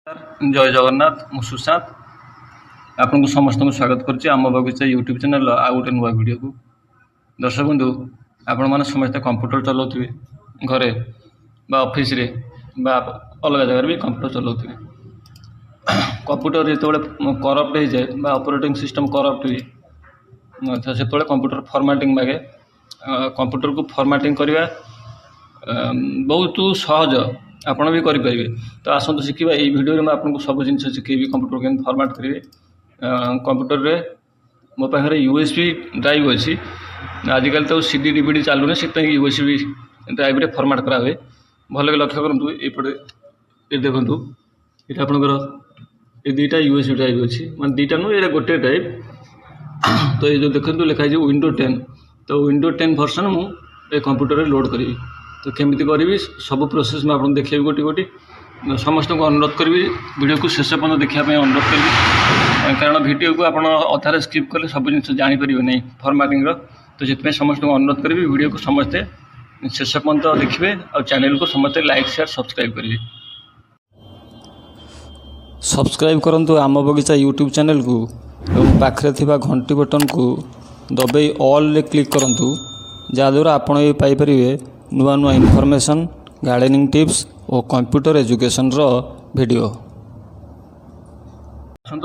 जय जगन्नाथ मु सुशांत आपको समस्त को स्वागत करुच्ची आम बगीचा यूट्यूब चैनल आउ गोटे नुआ वीडियो को। दर्शक बंधु आपण मैंने समस्त कंप्यूटर चलाउे घरे बा ऑफिस रे बा अलग जगह भी कंप्यूटर चलाउे। कंप्यूटर जो करप्ट हो जाए बा ऑपरेटिंग सिस्टम करप्ट हुए तो से कंप्यूटर फॉर्मेटिंग मागे। कंप्यूटर को फॉर्मेटिंग करवा बहुत सहज आपण भी करेंगे। तो आसतु शिखा ये वीडियो में आपको सब जिन शिखेबी कंप्यूटर के फॉर्मेट करेंगे। कंप्यूटर रे मो पाखे यूएसबी ड्राइव अच्छी आजिकल तो सीडी डीवीडी चलूनी से यूएसबी ड्राइव रे फॉर्मेट करा हुए। भल लक्ष्य करूँ एपटे ये देखूँ ये आपंकर ये दुईटा यूएसबी ड्राइव अच्छी मैं दुईटा नु ये गोटे ड्राइव। तो ये जो देखते लिखाई विंडो 10 तो विंडो 10 वर्सन मुझे कंप्यूटर रे लोड करी। तो केमी करी सब प्रोसेस में आपको देखिए गोटी गोटी समस्त को अनुरोध करी वीडियो को शेष पर्यटन देखापी अनुरोध करी कारण वीडियो को आप अधारे स्किप कले सब जिन जापर नहीं फॉर्मेटिंग। तो से समस्त को अनुरोध करी वीडियो को समस्ते शेष पर्यटन देखिए और चैनल को समस्ते लाइक शेयर सब्सक्राइब करेंगे। सब्सक्राइब करंतु आम बगीचा यूट्यूब चैनल को और पाखरे थिबा घंटी बटन को दबाई ऑल रे क्लिक करंतु जहाँद्वारा आपण ये पाइपर नुआ नुआ इनफॉरमेशन गार्डनिंग टिप्स और कंप्यूटर एजुकेशन रो वीडियो।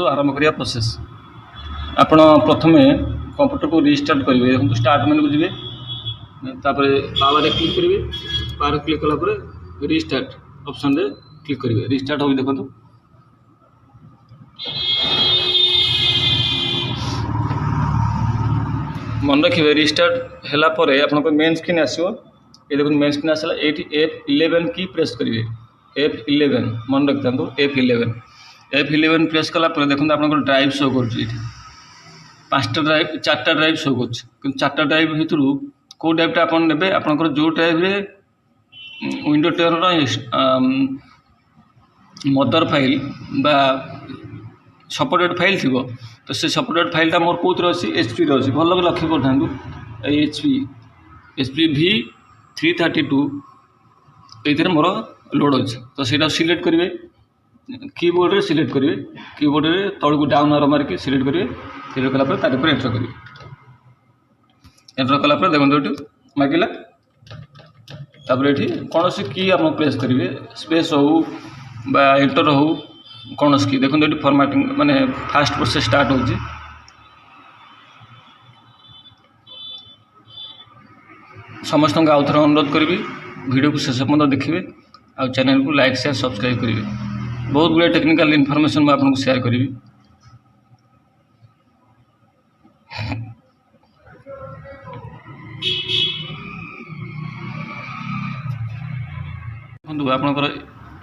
आरंभ करिया प्रोसेस आपण प्रथम कंप्यूटर को रिस्टार्ट करेंगे। देखो स्टार्ट मेनू को जी पावर क्लिक करेंगे। पावर क्लिक कला रिस्टार्ट ऑप्शन रे क्लिक करेंगे। रिस्टार्ट हो देखो मन रखिए रिस्टार्ट है आप मेन स्क्रीन आसो। ये देखो मेन स्क्रीन आसला ये F11 की प्रेस करेंगे। F11 मन रखि था F11 प्रेस कला देखो आप ड्राइव शो कर 5टा ड्राइव 4टा ड्राइव शो कर 4टा ड्राइव भितर कौ ड्राइवटा आप ने आपंकर जो ड्राइव विंडो 10 मदर फाइल बा सपोर्टेड फाइल थी तो से सपोर्टेड फाइलटा मोर कौन अच्छी HP अच्छी भल लक्ष्य कर HP V332 ये मोर लोड अच्छे। तो सहीटा सिलेक्ट करेंगे कीबोर्ड रे सिलेक्ट करेंगे कीबोर्ड रे तल को डाउन आरो मारिक सिलेक्ट करेंगे। सिलेक्ट कला तार पर एंटर करेंगे। एंटर कला देखो ये मागिला ये कौन सी की आप प्रेस करेंगे स्पेस हो बा एंटर हो कौन की देखो ये फॉर्मेटिंग माने फास्ट प्रोसेस स्टार्ट हो। समस्त को आउ थे अनुरोध करी वीडियो को शेष पर्यटन देखिए और चैनल को लाइक शेयर सब्सक्राइब करेंगे। बहुत गुड़े टेक्निकल इनफॉरमेशन मैं आपको शेयर करी। देखो आपंकर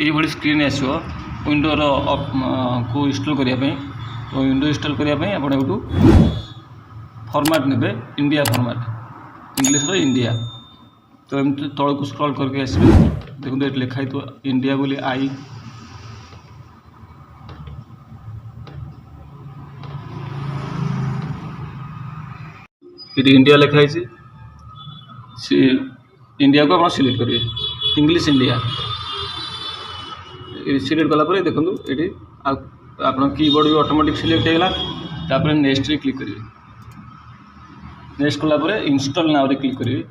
ये स्क्रीन आसो विंडोर को इंस्टॉल करने। तो विंडो इंस्टॉल करने आप फॉर्मेट ने इंडिया फॉर्मेट इंग्लिश रो इंडिया। तो एमती तल को स्क्रॉल करके आसबे देखो ये लिखाई तो इंडिया बोली आई ये इंडिया लिखाई इंडिया को आप सिलेक्ट करेंगे इंग्लिश इंडिया सिलेक्ट कला देखो ये आप कीबोर्ड भी ऑटोमेटिक सिलेक्ट होगा। नेक्स्ट रे क्लिक करेंगे। नेक्स्ट कला इंस्टॉल नाउ रे क्लिक करेंगे।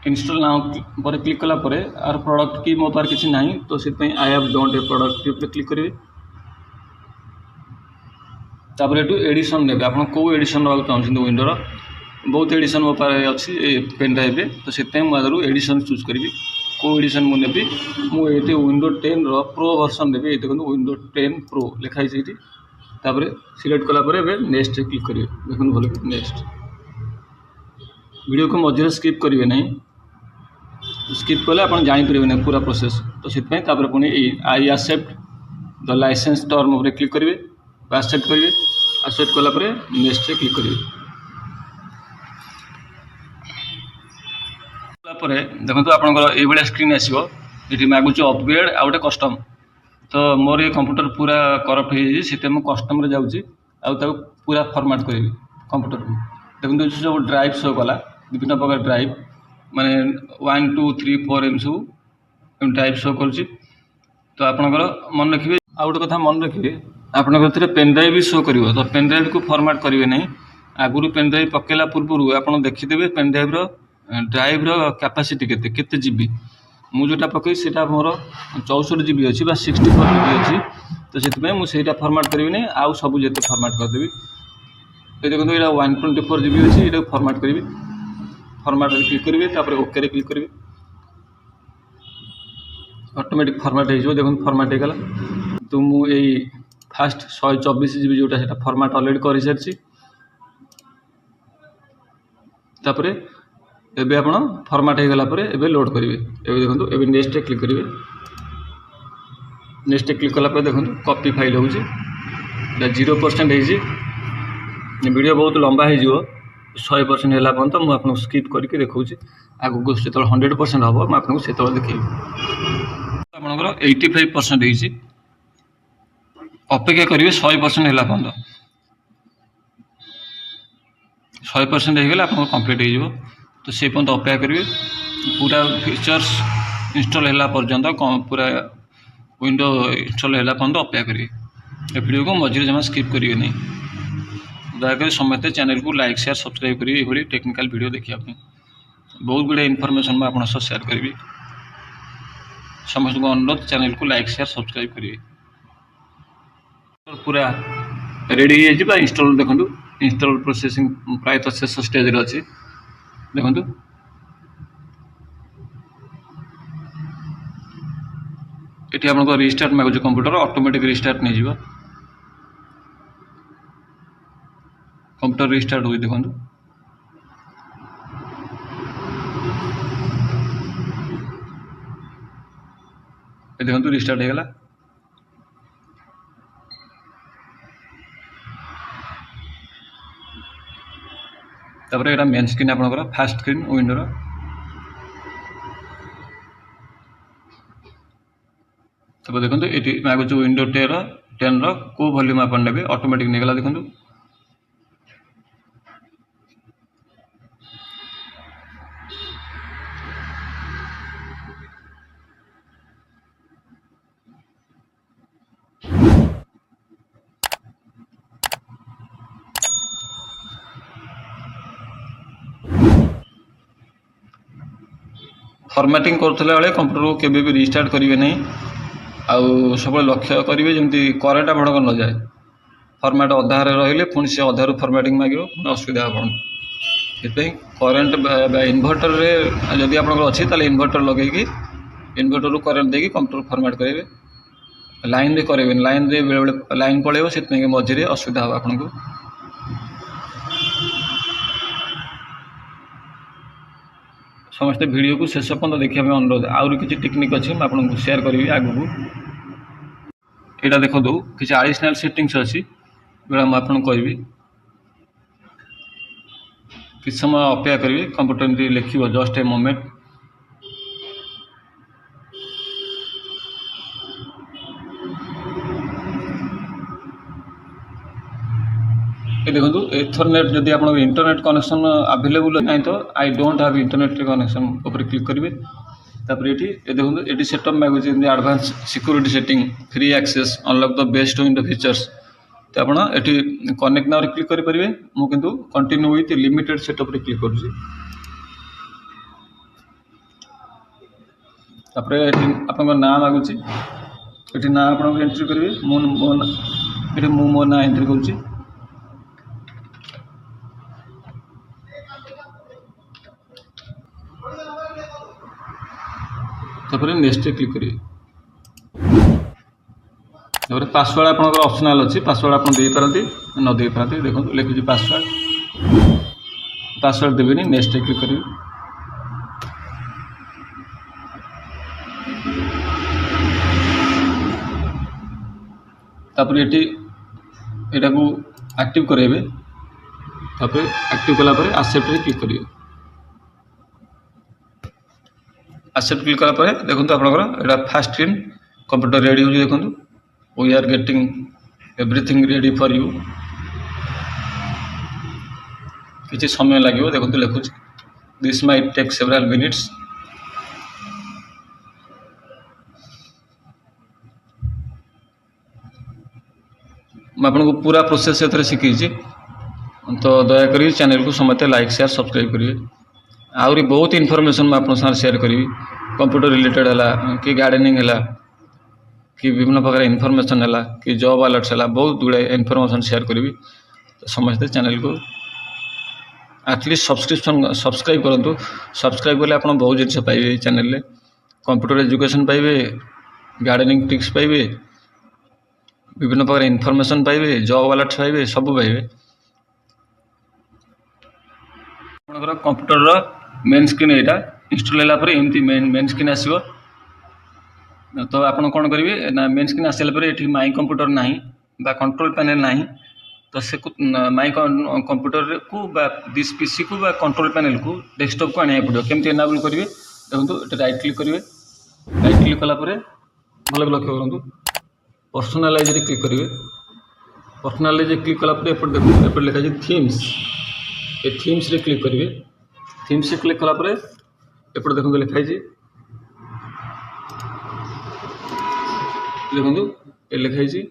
इंस्टॉल नाउ पर क्लिक कला आर प्रोडक्ट की मो पार किसी ना तो से I have don't A product click करेंगे। तापर एडिशन ने आप कौ एडिशन नाक चाहते विंडोर बहुत एडिशन मो पार अच्छी पेन ड्राइव तो से एडिशन चूज करी कौ एडिशन मुझे मुझे विंडो 10 प्रो वर्सन ने देखो विंडो 10 प्रो लिखाई सिलेक्ट कला नेक्स्ट क्लिक करेंगे। देखो भले नेक्स्ट वीडियो को मझे स्किप करेंगे नहीं स्किप कले आप जापर ना पूरा प्रोसेस। तो से पुणी I accept the license term उपर क्लिक करेंगे एक्सेप्ट करेंगे। एक्सेप्ट कला नेक्स्ट क्लिक करेंगे। देखो आपंकर ये स्क्रीन आसो ये मागुच अपग्रेड आ गए कस्टम। तो मोर ये कंप्यूटर पूरा करप्ट हो कस्टम रे जाऊँगी पूरा फॉर्मेट करी कंप्यूटर को देखो जो ड्राइव शो कला विभिन्न प्रकार ड्राइव माने 1 2 3 4 एम सब ड्राइव शो कर। तो आपणकर मन रखिए आ गोटे कथा मन रखिए आपंकर पेन ड्राइव भी शो कर। तो पेन ड्राइव को फॉर्मेट करेंगे ना आगुरी पेन ड्राइव पकेला पूर्व आप देखिदेवे पेन ड्राइव कैपेसिटी केते जीबी मुझे पकई से मोर 64 जीबी अच्छी 64 जीबी अच्छी। तो से मुझे फॉर्मेट करी ना आउ सब जिते फॉर्मेट करदेवी। ये देखो ये 124 जीबी अच्छी ये फॉर्मेट करी फॉर्मेट क्लिक करेंगे ओके रे क्लिक करेंगे ऑटोमेटिक फॉर्मेट हो देखो फॉर्मेट होगा। तो मुझे फास्ट 124 जीबी जोटा से फॉर्मेट ऑलरेडी कर सारी तापर एबे आपण फॉर्मेट हो गला पर एबे लोड करेंगे। एबे देखो एबे नेक्स्ट क्लिक करेंगे नेक्स्ट क्लिक कला पर देखो कॉपी फाइल हो 0% है वीडियो बहुत लंबा हो 100% है पर्यंत मुझे आपको स्किप करके देखा आगू जो 100% हम मुझे आपको से देखी आपंकर 85% अपेक्षा करेंगे 100% है पर्यंत 100% होगले आप कम्प्लीट हो। तो से पर्यंत अपेक्षा करेंगे पूरा फीचर्स इंस्टॉल है पर्यंत पूरा विंडो इंस्टॉल है पर्यंत अपेक्षा करेंगे। वीडियो को मझे जमा स्किप करेंगे नहीं दयाकोरी समस्ते चैनल को लाइक शेयर सब्सक्राइब करेंगे। ये टेक्निकल वीडियो देखिए बहुत गुड़े इनफॉरमेशन मैं आप शेयर करी समस्त को अनुरोध चैनल को लाइक शेयर सब्सक्राइब करेंगे। पूरा रेडी हो इंस्टॉल देखो इंस्टॉल प्रोसेसिंग प्रायतः शेष स्टेज अच्छी देखो ये आपको रिस्टार्ट मांगुचे कंप्यूटर ऑटोमेटिक रिस्टार्ट नहीं जीव कंप्यूटर रिस्टार्ट हुई देखो ये देखो रिस्टार्ट होगा। तापर यहाँ मेन स्क्रीन आपंकर फास्ट स्क्रीन विंडोर तब देखो ये मांगुचे विंडो 10 को वॉल्यूम आप ने ऑटोमेटिक नहीं गला देखो फॉर्मेटिंग करते बेले कंप्यूटर को केबे भी रिस्टार्ट करेंगे नहीं आउ सब लक्ष्य करेंगे जमी करेन्ट आपंक न जाए फॉर्मेट अधारे रही पुणी से अधारू फॉर्मेटिंग मांगे पुणी असुविधा आपण से करेन्ट इन्वर्टर जदि आप अच्छी इन्वर्टर लगे इन्वर्टर रू करेन्ट देकी कंप्यूटर फॉर्मेट करेंगे लाइन रे करेंगे लाइन रे बेले बेले लाइन पड़े से मझे असुविधा हम आपको। समस्त वीडियो को शेष पर्यंत देखा अनुरोध आउरी किसी टेक्निक अच्छी मैं आपको शेयर करी आगू यहाँ देखो किसी एडिशनल सेटिंग्स अच्छी जोड़ा मुझे कहि कि समय अपेक्षा करेंगे कंप्यूटर लिखिए जस्ट ए मोमेंट ये देखो एथरनेट जदि आप इंटरनेट कनेक्शन अवेलेबल ना तो I don't have internet connection ऊपर क्लिक करेंगे तापर ये देखो ये सेटअप मांगे advance security setting free access unlock the best window features. तो आप ये कनेक्ट नाउ क्लिक करेंगे मुझे कंटिन्यू विथ लिमिटेड सेटअप रे क्लिक करुँच आप ना मागुच ये ना आप एंट्री करेंगे मो ना एंट्री करुँच तापर नेक्स्ट क्लिक करेंगे तापर पासवर्ड आपंकर ऑप्शनल अच्छी पासवर्ड आप दे पारती न दे पारती देखो लिखुची पासवर्ड देवे नेक्स्ट क्लिक करेंगे तापर ये को एक्टिव करेंगे तापर एक्टिव कलापर एक्सेप्ट रे क्लिक करेंगे एक्सेप्ट क्लिक कला पर देखो आपंकर यहाँ फास्ट स्क्रीन कंप्यूटर रेडी हो देखो we are getting everything ready for you किसी समय लगे देखो लिखुच This might take several minutes. मैं आपको पूरा प्रोसेस एथरे शिखी तो दयाक चैनल को समस्त लाइक शेयर सब्सक्राइब करिए आहरी बहुत इनफॉरमेशन मैं आप शेयर करी कंप्यूटर रिलेटेड है कि गार्डनिंग है कि विभिन्न प्रकार इनफॉरमेशन है कि जॉब अलर्ट्स है बहुत गुड़ाए इनफॉरमेशन शेयर करी तो समस्ते चैनल को एटलिस्ट सब्सक्राइब करूँ सब्सक्राइब कले आप बहुत जिन पाइबे चैनल कंप्यूटर एजुकेशन पाइबे गार्डनिंग टिप्स पाइबे विभिन्न प्रकार इनफॉरमेशन पाइबे जॉब अलर्ट्स पाइबे सब पाइबे आपनकर कंप्यूटर मेन स्क्रीन यहाँ इंस्टॉल है एमती मेन स्क्रीन आसो तो आप कौन करेंगे ना मेन स्क्रीन आसाला ये माई कंप्यूटर ना कंट्रोल पैनल ना तो से माई कंप्यूटर को दिस पीसी को कंट्रोल पैनल को डेस्कटॉप को आने पड़ो केमती एनाबल करेंगे देखो ये राइट क्लिक करेंगे राइट क्लिक कलापर भल लक्ष्य करूँ पर्सनालाइज क्लिक करेंगे पर्सनालाइज क्लिक कलापर एपट लिखा है थीम्स ये थीम्स रे क्लिक करेंगे थीम्स क्लिक कलापर एपट देखो लिखाई देखो ये लिखाई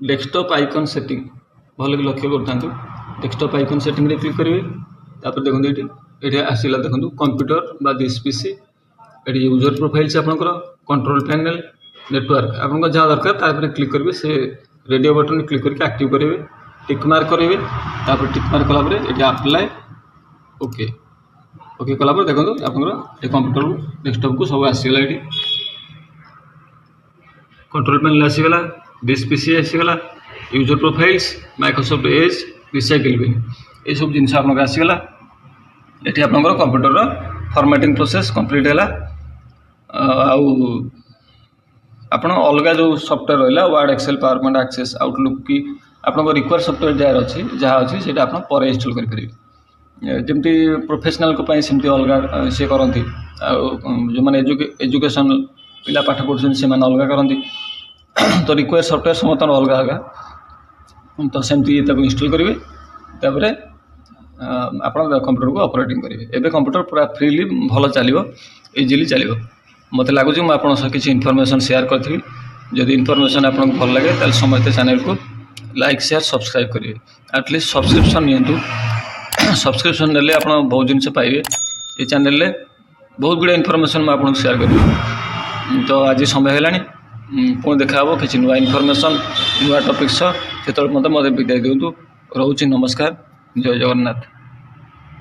डेस्कटॉप आइकन सेटिंग भल लक्ष्य करूँ डेस्कटॉप आइकन सेटिंग रे क्लिक करेंगे तापर देखो ये आसला देखो कंप्यूटर बा दिस पीसी ये यूजर प्रोफाइल से आपंकर कंट्रोल पैनल नेटवर्क आपको जहाँ दरकार तापर क्लिक करेंगे से रेडियो बटन क्लिक करके एक्टिव करेंगे टिक मार्क करेंगे तापर टिक मार्क कलापर ये अप्लाई ओके ओके कलापर देखो आपंकर कंप्यूटर डेस्कटॉप को सब आसीगला ये कंट्रोल पैनल आसीगला दिस पीसी आसीगला user profiles Microsoft Edge recycle bin ये सब जिन आप आसीगला ये आपंकर कंप्यूटर फॉर्मेटिंग प्रोसेस कंप्लीट है आप अलग जो सॉफ्टवेयर रहा Word Excel PowerPoint Access Outlook की आपको रिक्वायर सॉफ्टवेयर जहाँ अच्छी से पर इंस्टॉल करेंगे जमती प्रोफेशनल को सेमती अलग सी करती जो मैंने एजुकेशन पिला पाठ पढ़ुं से अलग करती तो रिक्वायर सॉफ्टवेयर समस्त अलग अलग तो सेमती इंस्टॉल करेंगे तापर आप कंप्यूटर को ऑपरेटिंग करेंगे एवं कंप्यूटर पूरा फ्रीली भल चलो इजिली चलो मत लगुच मुझे आप किसी इनफॉरमेशन शेयर करी जदि इनफॉरमेशन आपको भल लगे तो समस्त चैनल को लाइक शेयर सब्सक्राइब करेंगे एटलिस्ट सब्सक्रिप्शन नियंतु सब्सक्रिप्शन ने आप बहुत जिन पाइबे ये चैनल बहुत गुड़ा इनफॉरमेशन मैं आपको शेयर करी तो आज समय है पुणी देखा किसी नुआ इनफॉरमेशन नुआ टॉपिक से मत विदाय दिंतु रोचे नमस्कार जय जगन्नाथ।